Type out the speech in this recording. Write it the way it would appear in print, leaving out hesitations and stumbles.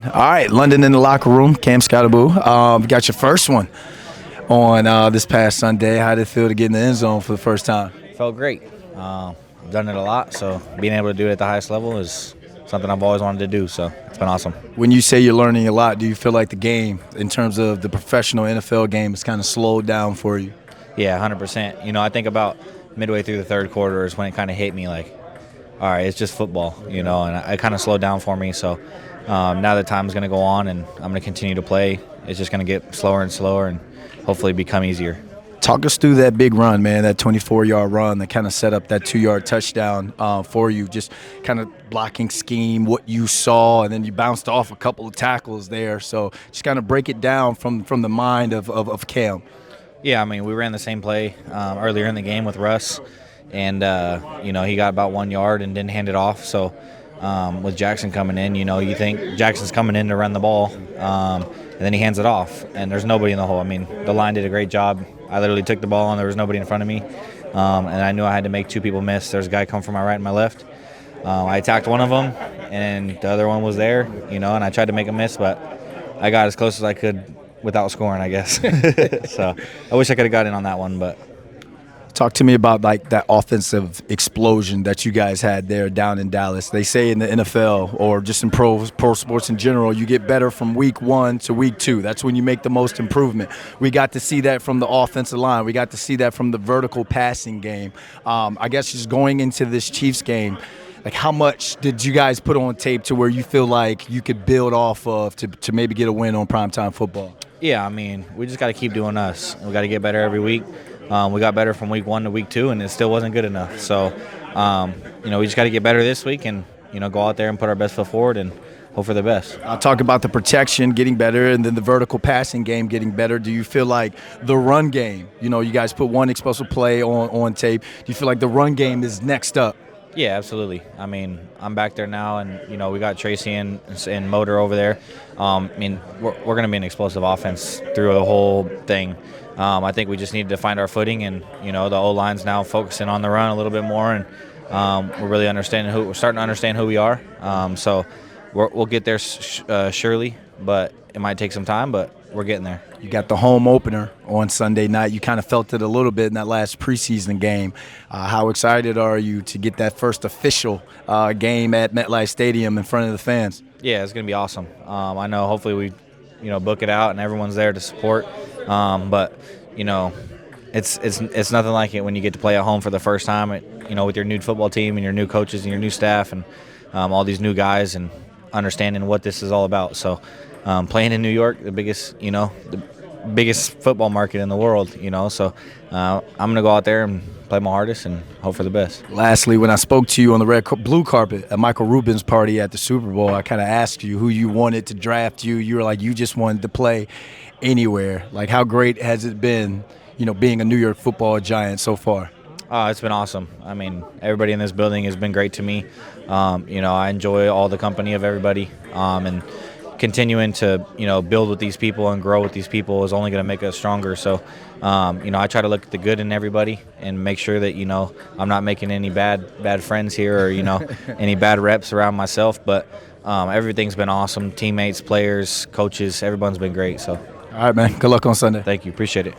All right, London in the locker room. Cam Skattebo. Got your first one on this past Sunday. How did it feel to get in the end zone for the first time? Felt great. I've done it a lot, so being able to do it at the highest level is something I've always wanted to do, so it's been awesome. When you say you're learning a lot, do you feel like the game, in terms of the professional NFL game, is kind of slowed down for you? Yeah, 100%. I think about midway through the third quarter is when it kind of hit me like, all right, it's just football, and it kind of slowed down for me, so now the time's going to go on and I'm going to continue to play. It's just going to get slower and slower and hopefully become easier. Talk us through that big run, man, that 24-yard run that kind of set up that 2-yard touchdown for you. Just kind of blocking scheme, what you saw, and then you bounced off a couple of tackles there. So just kind of break it down from the mind of Cam. Yeah, I mean, we ran the same play earlier in the game with Russ, and, he got about 1 yard and didn't hand it off. So with Jackson coming in, you think Jackson's coming in to run the ball, and then he hands it off, and there's nobody in the hole. I mean, the line did a great job. I literally took the ball, and there was nobody in front of me, and I knew I had to make two people miss. There's a guy come from my right and my left. I attacked one of them, and the other one was there, and I tried to make a miss, but I got as close as I could without scoring, I guess. So I wish I could have got in on that one, but. Talk to me about like that offensive explosion that you guys had there down in Dallas. They say in the NFL or just in pro sports in general, you get better from week 1 to week 2. That's when you make the most improvement. We got to see that from the offensive line. We got to see that from the vertical passing game. I guess just going into this Chiefs game, like how much did you guys put on tape to where you feel like you could build off of to maybe get a win on primetime football? Yeah, I mean, we just got to keep doing us. We got to get better every week. We got better from week 1 to week 2, and it still wasn't good enough. So, we just got to get better this week and, go out there and put our best foot forward and hope for the best. I'll talk about the protection getting better and then the vertical passing game getting better. Do you feel like the run game, you guys put one explosive play on tape. Do you feel like the run game is next up? Yeah, absolutely. I mean, I'm back there now, and, we got Tracy and Motor over there. We're going to be an explosive offense through the whole thing. I think we just needed to find our footing, and, the O-line's now focusing on the run a little bit more, and we're really we're starting to understand who we are. So we'll get there surely, but it might take some time, but we're getting there. You got the home opener on Sunday night. You kind of felt it a little bit in that last preseason game. How excited are you to get that first official game at MetLife Stadium in front of the fans? Yeah, it's going to be awesome. I know hopefully we, book it out and everyone's there to support. But it's nothing like it when you get to play at home for the first time. With your new football team and your new coaches and your new staff and all these new guys and understanding what this is all about. So playing in New York, the biggest football market in the world. So I'm gonna go out there and play my hardest and hope for the best. Lastly, when I spoke to you on the blue carpet at Michael Rubin's party at the Super Bowl, I kind of asked you who you wanted to draft you. You were like, you just wanted to play anywhere. Like, how great has it been, being a New York football giant so far? It's been awesome. I mean, everybody in this building has been great to me. I enjoy all the company of everybody, and continuing to, build with these people and grow with these people is only going to make us stronger. So, I try to look at the good in everybody and make sure that, I'm not making any bad friends here or, any bad reps around myself. But everything's been awesome. Teammates, players, coaches, everyone's been great. So. All right, man. Good luck on Sunday. Thank you. Appreciate it.